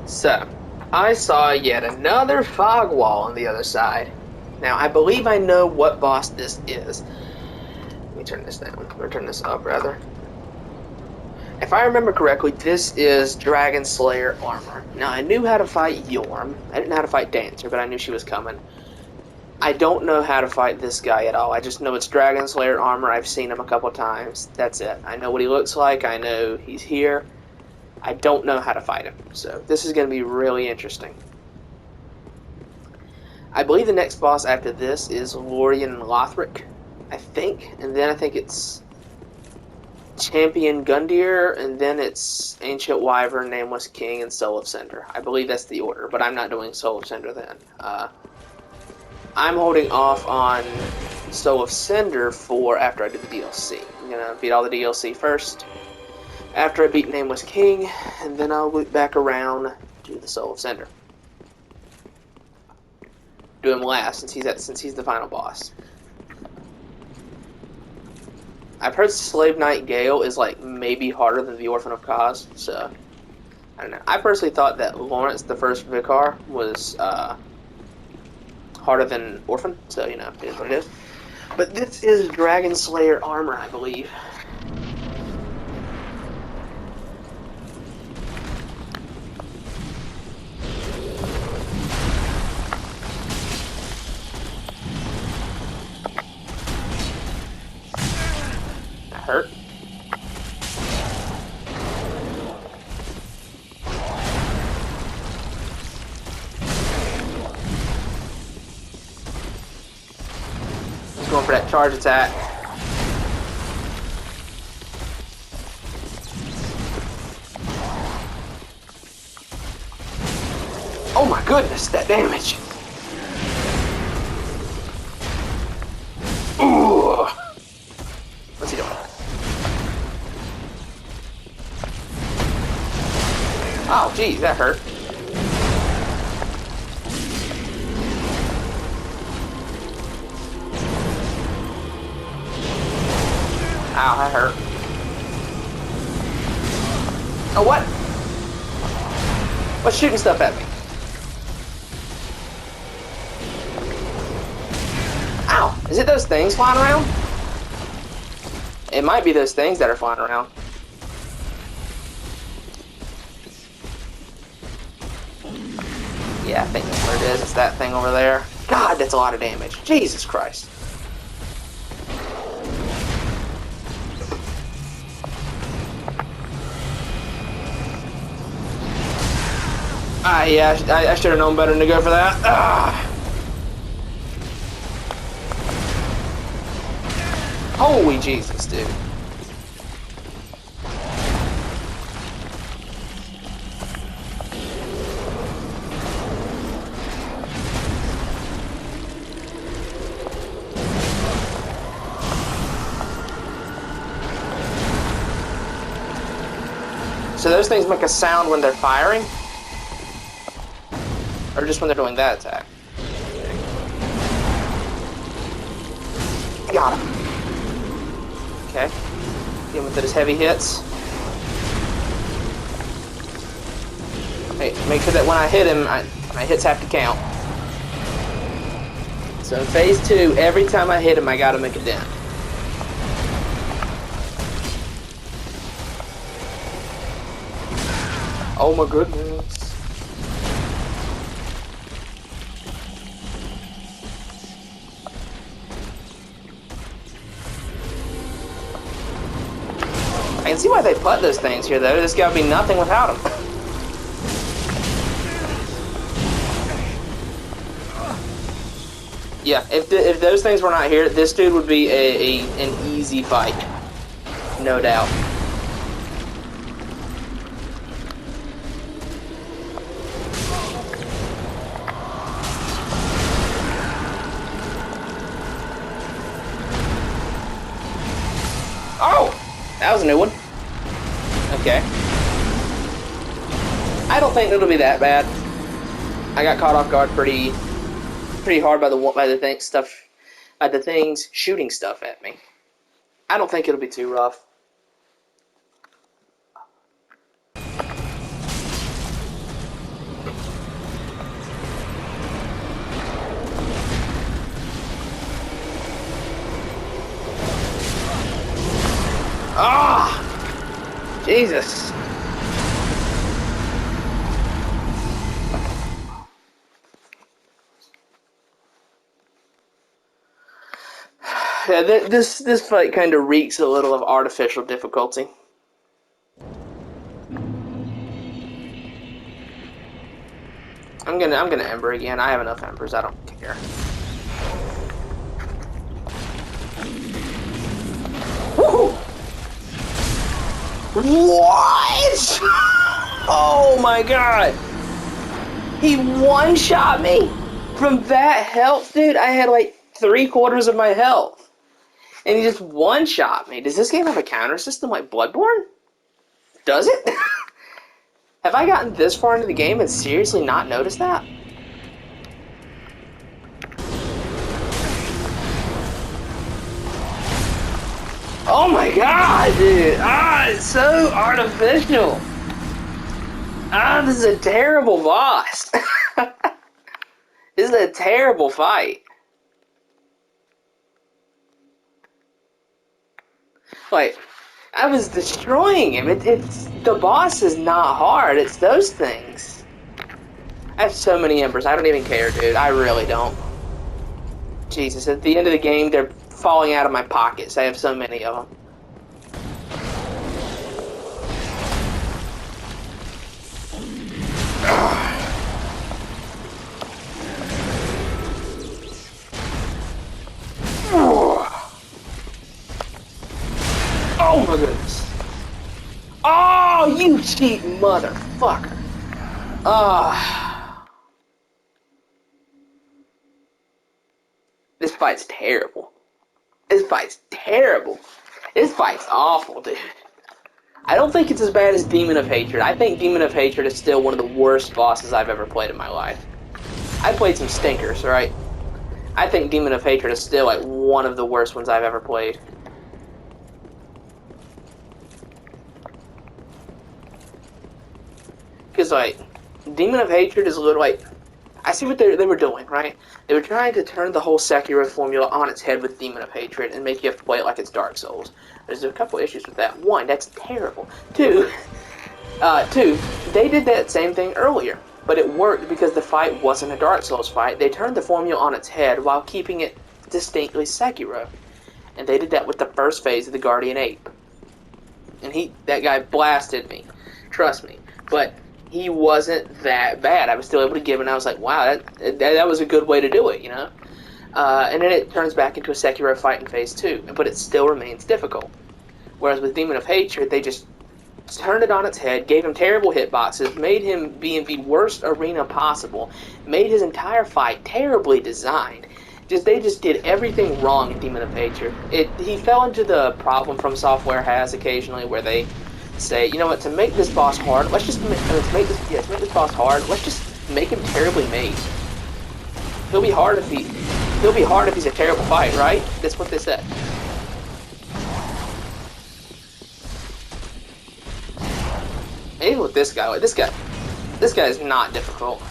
So, I saw yet another fog wall on the other side. Now, I believe I know what boss this is. Let me turn this down. Or turn this up, rather. If I remember correctly, this is Dragonslayer armor. Now, I knew how to fight Yorm. I didn't know how to fight Dancer, but I knew she was coming. I don't know how to fight this guy at all. I just know it's Dragonslayer armor. I've seen him a couple times. That's it. I know what he looks like. I know he's here. I don't know how to fight him. So this is going to be really interesting. I believe the next boss after this is Lorian Lothric, I think. And then I think it's Champion Gundyr, and then it's Ancient Wyvern, Nameless King, and Soul of Cinder. I believe that's the order, but I'm not doing Soul of Cinder then. I'm holding off on Soul of Cinder for after I do the DLC. I'm going to beat all the DLC first, after I beat Nameless King, and then I'll loop back around to the Soul of Cinder. Do him last, since he's the final boss. I've heard Slave Knight Gale is like maybe harder than the Orphan of Kaz, so I don't know. I personally thought that Lawrence, the first Vicar, was harder than Orphan, so you know, it is what it is. But this is Dragonslayer armor, I believe. That hurt. Going for that charge attack. Oh my goodness, that damage! Ooh! What's he doing? Oh, geez, that hurt. Ow, that hurt. Oh, what? What's shooting stuff at me? Ow! Is it those things flying around? It might be those things that are flying around. Yeah, I think that's what it is. It's that thing over there. God, that's a lot of damage. Jesus Christ. Yeah, I should have known better than to go for that. Holy Jesus, dude. So those things make a sound when they're firing? Or just when they're doing that attack? Got him. Okay. Get him with those heavy hits. Hey, make sure that when I hit him, my hits have to count. So in phase 2, every time I hit him, I gotta make a dent. Oh my goodness. I can see why they put those things here, though. This guy would be nothing without them. Yeah, if those things were not here, this dude would be an easy fight. No doubt. Oh! That was a new one. Okay. I don't think it'll be that bad. I got caught off guard pretty hard by the things shooting stuff at me. I don't think it'll be too rough. Ah! Jesus. Yeah, this fight kind of reeks a little of artificial difficulty. I'm gonna Ember again. I have enough Embers. I don't care. Woohoo! What? Oh my god! He one-shot me from that health, dude. I had like 3/4 of my health, and he just one-shot me. Does this game have a counter system like Bloodborne? Does it? Have I gotten this far into the game and seriously not noticed that? Oh my god, dude! Ah, it's so artificial. Ah, this is a terrible boss. This is a terrible fight. Like, I was destroying him. It's the boss is not hard. It's those things. I have so many Embers. I don't even care, dude. I really don't. Jesus, at the end of the game, they're falling out of my pockets. I have so many of them. Oh my goodness. Oh, you cheat motherfucker. This fight's terrible. This fight's terrible. This fight's awful, dude. I don't think it's as bad as Demon of Hatred. I think Demon of Hatred is still one of the worst bosses I've ever played in my life. I played some stinkers, right? I think Demon of Hatred is still like one of the worst ones I've ever played. Because, like, Demon of Hatred is a little, like, I see what they were doing, right? They were trying to turn the whole Sekiro formula on its head with Demon of Hatred and make you have to play it like it's Dark Souls. There's a couple issues with that. One, that's terrible. Two, they did that same thing earlier, but it worked because the fight wasn't a Dark Souls fight. They turned the formula on its head while keeping it distinctly Sekiro. And they did that with the first phase of the Guardian Ape. And that guy blasted me. Trust me. But he wasn't that bad. I was still able to give it, and I was like, wow, that was a good way to do it, you know? And then it turns back into a Sekiro fight in Phase 2, but it still remains difficult. Whereas with Demon of Hatred, they just turned it on its head, gave him terrible hitboxes, made him be in the worst arena possible, made his entire fight terribly designed. They just did everything wrong in Demon of Hatred. He fell into the problem From Software has occasionally, where they say, you know what, to make this boss hard, let's make this boss hard, let's just make him terribly made. He'll be hard if he's a terrible fight, right? That's what they said. Even with this guy, this guy is not difficult.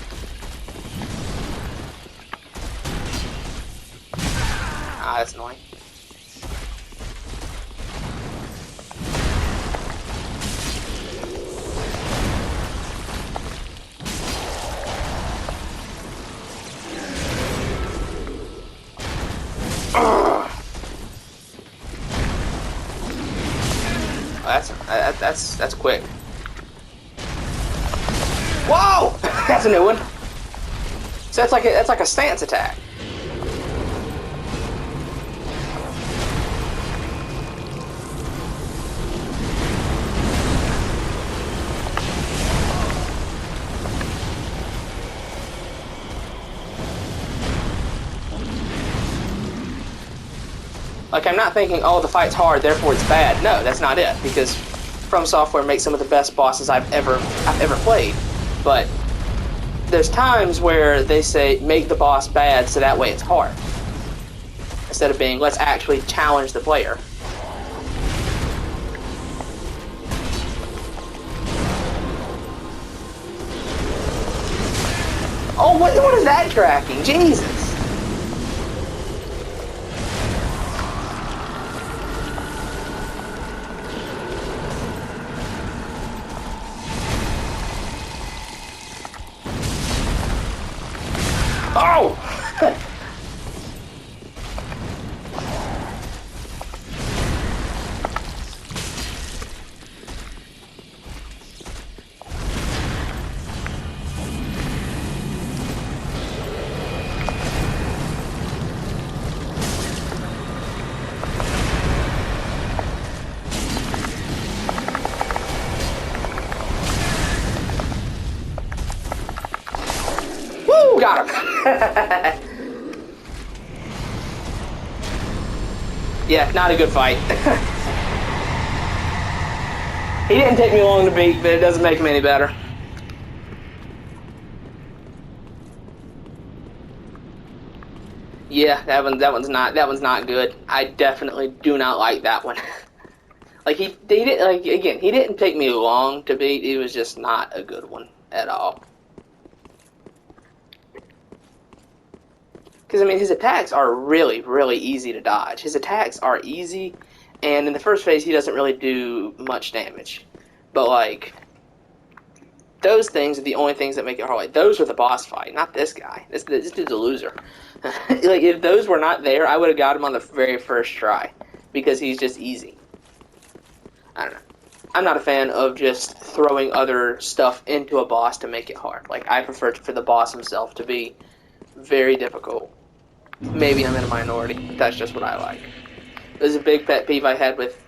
Ah, that's annoying. That's quick. Whoa! That's a new one. So that's like a stance attack. Like, I'm not thinking, oh, the fight's hard, therefore it's bad. No, that's not it, because From Software makes some of the best bosses I've ever played. But there's times where they say, make the boss bad so that way it's hard. Instead of being, let's actually challenge the player. Oh, what is that tracking? Jesus. Oh! Woo! Got him! Yeah, not a good fight. He didn't take me long to beat, but it doesn't make him any better. Yeah, that one's not good. I definitely do not like that one. Like he didn't, like, again, he didn't take me long to beat. It was just not a good one at all. Because I mean, his attacks are really, really easy to dodge. His attacks are easy, and in the first phase, he doesn't really do much damage. But like, those things are the only things that make it hard. Like, those are the boss fight, not this guy. This dude's a loser. Like, if those were not there, I would have got him on the very first try, because he's just easy. I don't know. I'm not a fan of just throwing other stuff into a boss to make it hard. Like, I prefer for the boss himself to be very difficult. Maybe I'm in a minority, but that's just what I like. There's a big pet peeve I had with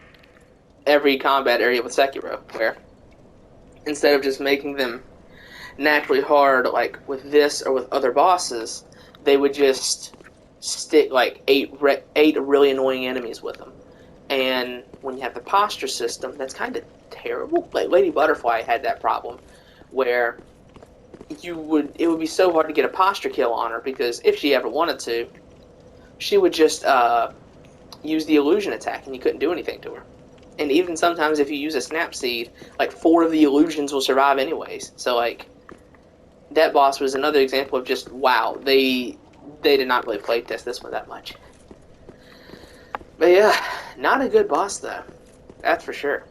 every combat area with Sekiro, where instead of just making them naturally hard, like with this or with other bosses, they would just stick like eight really annoying enemies with them. And when you have the posture system, that's kind of terrible. Like Lady Butterfly had that problem, where it would be so hard to get a posture kill on her, because if she ever wanted to, she would just use the illusion attack and you couldn't do anything to her. And even sometimes if you use a snap seed, like 4 of the illusions will survive anyways. So like, that boss was another example of just, wow, they did not really playtest this one that much. But yeah, not a good boss though, that's for sure.